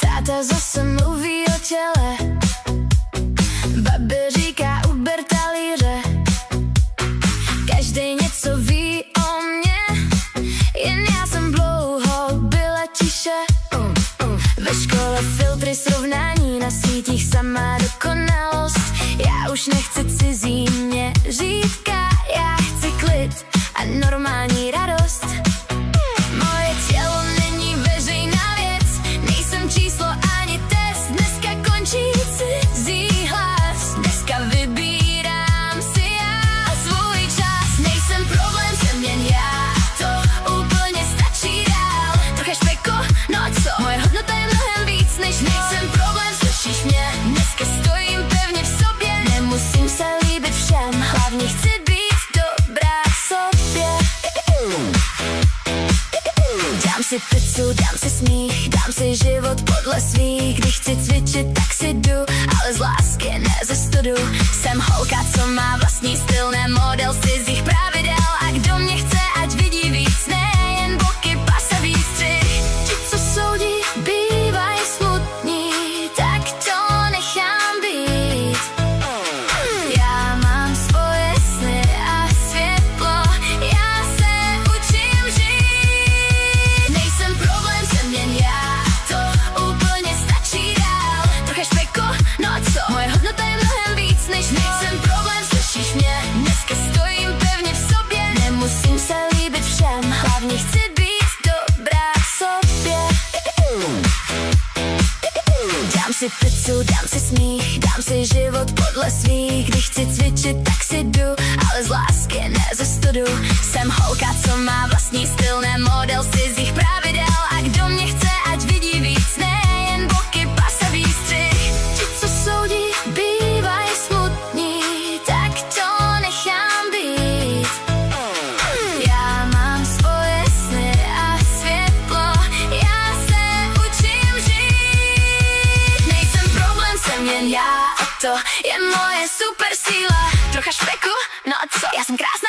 Táta zase mluví o těle, babi říká uber talíře. Každej něco ví o mně, jen já jsem dlouho byla tiše. Ve škole filtry srovnání, na sítích samá dokonalost. Já už nechci cizí měřítka, já chci klid a normální radost. Moje tělo není veřejná věc, nejsem číslo ani test. Dneska končí cizí hlas, dneska vybírám si já svůj čas. Nejsem problém, jsem jen já, to úplně stačí dál. Trocha špeko, no a co? Moje hodnota je mnohem víc než nejsem problém, slyšíš mě? Dneska stojím pevně v sobě, nemusím se líbit všem, hlavně chci být dobrá sobě. Dám si pizzu, dám si smích, dám si život podle svých. Když chci cvičit, tak si jdu, ale z lásky, ne ze studu. Jsem holka, co má vlastní styl, ne model cizích pravidel. A kdo mě chce, ať vidí víc, ne jen boky, pas a výstřih. Ti, co soudí, bývaj smutní, tak to nechám být. Já mám svoje sny a světlo, já se učím žít. Nejsem problém, jsem jen já, to úplně stačí dál. Trocha špeko, no a co? Moje hodnota je mnohem víc než nejsem problém, slyšíš mě? Dneska stojím pevně v sobě, nemusím se líbit všem, hlavně chci být dobrá sobě. Dám si pizzu, dám si smích, dám si život podle svých. Když chci cvičit, tak si jdu, ale z lásky, ne ze studu. Jsem holka, co má vlastní styl, ne model cizích pravidel. A kdo mě chce, ať vidí víc, ne jen boky, pas a výstřih. Ti, co soudí, bývaj smutní, tak to nechám být. Já mám svoje sny a světlo, já se učím žít. Nejsem problém, jsem jen já, a to je moje super síla. Trocha špeku, no a co? Já jsem krásná.